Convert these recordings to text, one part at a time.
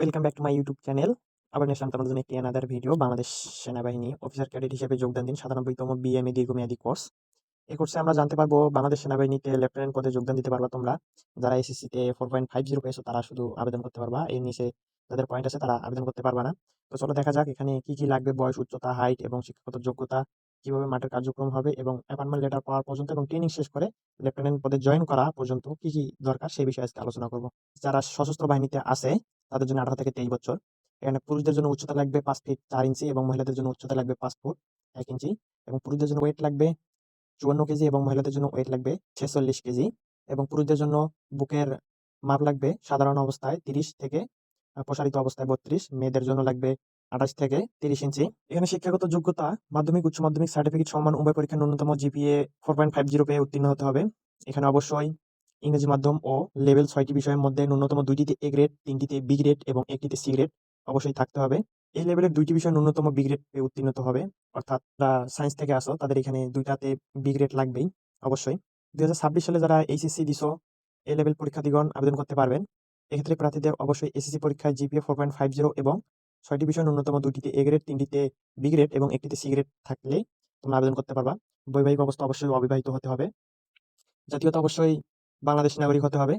Welcome back to my YouTube channel. আবার নিয়ে আসলাম তোমাদের জন্য একটি অ্যানাদার ভিডিও। বাংলাদেশ সেনাবাহিনী অফিসার ক্যাডেট হিসেবে যোগদান দিন ৯৭তম বিএমএ দীর্ঘমেয়াদী কোর্স। এই কোর্সে আমরা জানতে পারবো বাংলাদেশ সেনাবাহিনীতে লেফটেন্যান্ট পদে যোগদান দিতে পারবা তোমরা। যারা এসএসসিতে 4.50 পেয়েছো তারা শুধু আবেদন করতে পারবা। এর নিচে যাদের পয়েন্ট আছে তারা আবেদন করতে পারবা না। তো চলো দেখা যাক এখানে কি কি লাগবে। বয়স, উচ্চতা, হাইট এবং শিক্ষাগত যোগ্যতা, কিভাবে মাঠের কার্যক্রম হবে এবং অ্যাপয়েন্টমেন্ট লেটার পাওয়ার পর্যন্ত এবং ট্রেনিং শেষ করে লেফটেন্যান্ট পদে জয়েন করা পর্যন্ত কি কি দরকার সেই বিষয়ে আজকে আলোচনা করব। যারা সশস্ত্র বাহিনীতে আছে তাদের জন্য 18 থেকে 23 বছর। এখানে পুরুষদের জন্য উচ্চতা লাগবে 5 ফিট 4 ইঞ্চি এবং মহিলাদের জন্য উচ্চতা লাগবে 5 ফুট 1 ইঞ্চি এবং পুরুষদের জন্য ওয়েট লাগবে 54 কেজি এবং মহিলাদের জন্য ওয়েট লাগবে 46 কেজি এবং পুরুষদের জন্য বুকের মাপ লাগবে সাধারণ অবস্থায় 30 থেকে প্রসারিত অবস্থায় 32, মেয়েদের জন্য লাগবে 28 থেকে 30 ইঞ্চি। এখানে শিক্ষাগত যোগ্যতা মাধ্যমিক, উচ্চ মাধ্যমিক সার্টিফিকেট সমান উভয় পরীক্ষার ন্যূনতম জিপিএ 4.50 পেয়ে উত্তীর্ণ হতে হবে। এখানে অবশ্যই ইংরেজি মাধ্যম ও লেভেল 6টি বিষয়ের মধ্যে ন্যূনতম 2টিতে এ গ্রেড, 3টিতে বি গ্রেড এবং 1টিতে সি গ্রেড অবশ্যই থাকতে হবে। এই লেভেলের 2টি বিষয় ন্যূনতম বি গ্রেড পেয়ে উত্তীর্ণ হতে হবে। অর্থাৎ যারা সায়েন্স থেকে আসো তাদের এখানে 2টাতে বি গ্রেড লাগবেই অবশ্যই। 2026 সালে যারা এইচএসসি দিছো এ লেভেল পরীক্ষার্থীগণ আবেদন করতে পারবেন। এক্ষেত্রে প্রার্থীদের অবশ্যই এসএসসি পরীক্ষায় জিপিএ 4.50 এবং 6টি বিষয় ন্যূনতম 2টিতে এ গ্রেড, 3টিতে বি গ্রেড এবং 1টিতে সি গ্রেড থাকলেই তোমরা আবেদন করতে পারবা। বৈবাহিক অবস্থা অবশ্যই অবিবাহিত হতে হবে। জাতীয়তা অবশ্যই বাংলাদেশ নাগরিক হতে হবে।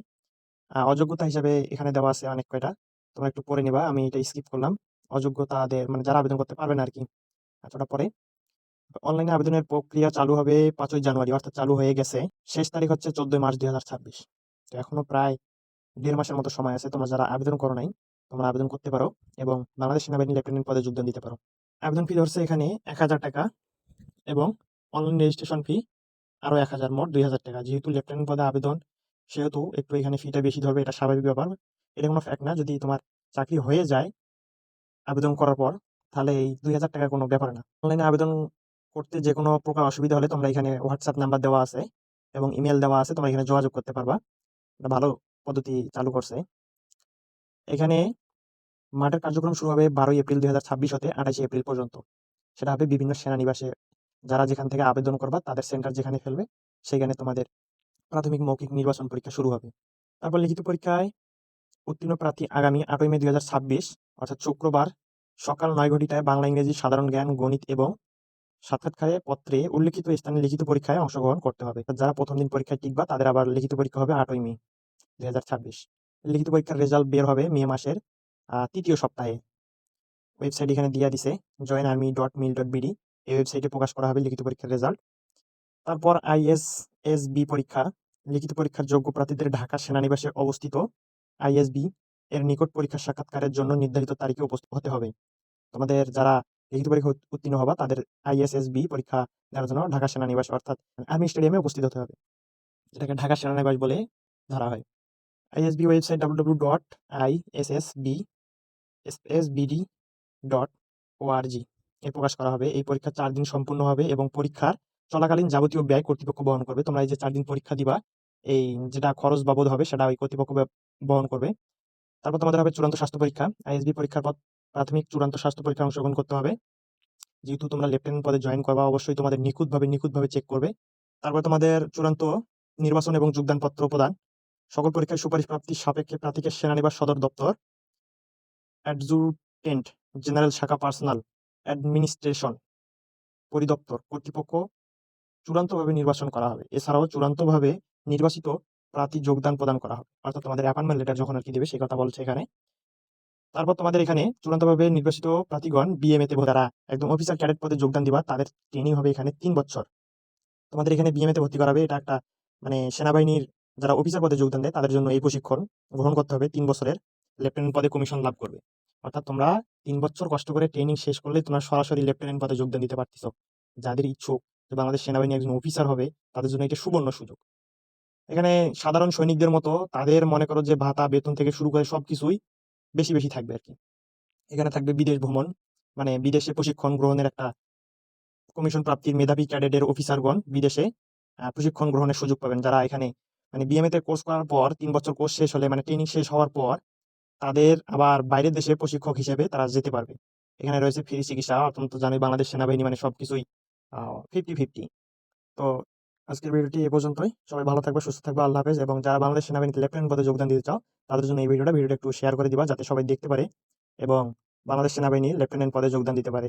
অযোগ্যতা হিসাবে এখানে দেওয়া আছে অনেক কয়টা, তোমরা একটু পড়ে নিবা, আমি এটা স্কিপ করলাম। অযোগ্যতাদের মানে যারা আবেদন করতে পারবে না আর কি, এতটা পরে। অনলাইনে আবেদনের প্রক্রিয়া চালু হবে 5ই জানুয়ারি, অর্থাৎ চালু হয়ে গেছে। শেষ তারিখ হচ্ছে 14 মার্চ 2026। তো এখনো প্রায় 1.5 মাসের মতো সময় আছে। তোমরা যারা আবেদন করো নাই তোমরা আবেদন করতে পারো এবং বাংলাদেশ সেনাবাহিনী লেফটেন্যান্ট পদে যোগদান দিতে পারো। আবেদন ফি ধরছে এখানে 1000 টাকা এবং অনলাইন রেজিস্ট্রেশন ফি আরো 1000, মোট 2000 টাকা। যেহেতু লেফটেন্যান্ট পদে আবেদন সেহেতু একটু এখানে ফিটা বেশি ধরবে, এটা স্বাভাবিক ব্যাপার। এটা কোনো ফ্যাক্ট না। যদি তোমার চাকরি হয়ে যায় আবেদন করার পর তাহলে এই 2000 টাকা কোনো ব্যাপার না। অনলাইনে আবেদন করতে যে কোনো প্রকার অসুবিধা হলে তোমরা এখানে হোয়াটসঅ্যাপ নাম্বার দেওয়া আছে এবং ইমেল দেওয়া আছে, তোমরা এখানে যোগাযোগ করতে পারবা। এটা ভালো পদ্ধতি চালু করছে। এখানে মাঠের কার্যক্রম শুরু হবে 12 এপ্রিল 2026 হতে 28 এপ্রিল পর্যন্ত। সেটা হবে বিভিন্ন সেনানিবাসে। যারা যেখান থেকে আবেদন করবা তাদের সেন্টার যেখানে ফেলবে সেখানে তোমাদের প্রাথমিক মৌখিক নির্বাচন পরীক্ষা শুরু হবে। তারপর লিখিত পরীক্ষায় উত্তীর্ণ প্রার্থী আগামী 8ই মে 2026 অর্থাৎ শুক্রবার সকাল 9 ঘটিকায় বাংলা, ইংরেজি, সাধারণ জ্ঞান, গণিত এবং সাক্ষাৎকারে পত্রে উল্লিখিত স্থানে লিখিত পরীক্ষায় অংশগ্রহণ করতে হবে। যারা প্রথম দিন পরীক্ষায় টিকবা তাদের আবার লিখিত পরীক্ষা হবে 8ই মে 2026। লিখিত পরীক্ষার রেজাল্ট বের হবে মে মাসের 3য় সপ্তাহে। ওয়েবসাইট এখানে দিয়ে দিছে joinarmy.mil.bd। এই ওয়েবসাইটে প্রকাশ করা হবে লিখিত পরীক্ষার রেজাল্ট। তারপর আইএসএসবি পরীক্ষা। লিখিত পরীক্ষার যোগ্য প্রার্থীদের ঢাকা সেনানিবাসে অবস্থিত আইএসবি এর নিকট পরীক্ষা সাক্ষাৎকারের জন্য নির্ধারিত তারিখে উপস্থিত হতে হবে। তোমাদের যারা লিখিত পরীক্ষা উত্তীর্ণ হবা তাদের আইএসএসবি পরীক্ষা দেওয়ার জন্য ঢাকা সেনানিবাস অর্থাৎ আর্মি স্টেডিয়ামে উপস্থিত হতে হবে, যেটাকে ঢাকা সেনানিবাস বলে ধরা হয়। আইএসবি ওয়েবসাইট www.isbd.org এ প্রকাশ করা হবে। এই পরীক্ষা 4 দিন সম্পূর্ণ হবে এবং পরীক্ষার চলাকালীন যাবতীয় ব্যয় কর্তৃপক্ষ বহন করবে। তোমরা এই যে 4 দিন পরীক্ষা দিবা এই যেটা খরচ বাবদ হবে সেটা ওই কর্তৃপক্ষ বহন করবে। তারপর তোমাদের হবে চূড়ান্ত স্বাস্থ্য পরীক্ষা। আইএসবি পরীক্ষার পর প্রাথমিক চূড়ান্ত স্বাস্থ্য পরীক্ষায় অংশগ্রহণ করতে হবে। যেহেতু তোমরা লেফটেন্যান্ট পদে জয়েন করবা অবশ্যই তোমাদের নিখুঁতভাবে চেক করবে। তারপর তোমাদের চূড়ান্ত নির্বাচন এবং যোগদানপত্র প্রদান। সকল পরীক্ষায় সুপারিশ প্রাপ্তির সাপেক্ষে প্রার্থীকে সেনানিবাস সদর দপ্তর, অ্যাডজুটেন্ট জেনারেল শাখা, পার্সোনাল অ্যাডমিনিস্ট্রেশন পরিদপ্তর কর্তৃপক্ষ চূড়ান্তভাবে নির্বাচন করা হবে। এছাড়াও চূড়ান্তভাবে নির্বাচিত প্রার্থী যোগদান প্রদান করা হবে। অর্থাৎ তোমাদের অ্যাপয়েন্টমেন্ট লেটার যখন আর কি দেবে সেই কথা বলছে এখানে। তারপর তোমাদের এখানে চূড়ান্তভাবে নির্বাচিত প্রার্থীগণ বিএমএতে যারা একদম অফিসার ক্যাডেট পদে যোগদান দিবা তাদের ট্রেনিং হবে এখানে 3 বছর। তোমাদের এখানে বিএমএতে ভর্তি করাবে। এটা একটা মানে সেনাবাহিনীর যারা অফিসার পদে যোগদান দেয় তাদের জন্য এই প্রশিক্ষণ গ্রহণ করতে হবে 3 বছরের। লেফটেন্যান্ট পদে কমিশন লাভ করবে। অর্থাৎ তোমরা 3 বছর কষ্ট করে ট্রেনিং শেষ করলে তোমরা সরাসরি লেফটেন্যান্ট পদে যোগদান দিতে পারতেছো। যাদের ইচ্ছুক যে বাংলাদেশ সেনাবাহিনী একজন অফিসার হবে তাদের জন্য এটা সুবর্ণ সুযোগ। এখানে সাধারণ সৈনিকদের মতো তাদের মনে করো যে ভাতা, বেতন থেকে শুরু করে সবকিছুই বেশি থাকবে আর কি। এখানে থাকবে বিদেশ ভ্রমণ, মানে বিদেশে প্রশিক্ষণ গ্রহণের একটা কমিশন প্রাপ্তির মেধাবী ক্যাডেটের অফিসারগণ বিদেশে প্রশিক্ষণ গ্রহণের সুযোগ পাবেন। যারা এখানে মানে বিএমএ তে কোর্স করার পর 3 বছর কোর্স শেষ হলে মানে ট্রেনিং শেষ হওয়ার পর তাদের আবার বাইরের দেশে প্রশিক্ষক হিসেবে তারা যেতে পারবে। এখানে রয়েছে ফ্রি চিকিৎসা। অত্যন্ত জানি বাংলাদেশ সেনাবাহিনী মানে সবকিছুই 50-50। তো আজকের ভিডিওটি এ পর্যন্তই। সবাই ভালো থাকবে, সুস্থ থাকবে। আল্লাহ হাফেজ। এবং যারা বাংলাদেশ সেনাবাহিনীতে লেফটেন্যান্ট পদে যোগদান দিতে চাও তাদের জন্য এই ভিডিওটা একটু শেয়ার করে দিবা, যাতে সবাই দেখতে পারে এবং বাংলাদেশ সেনাবাহিনীর লেফটেন্যান্ট পদে যোগদান দিতে পারে।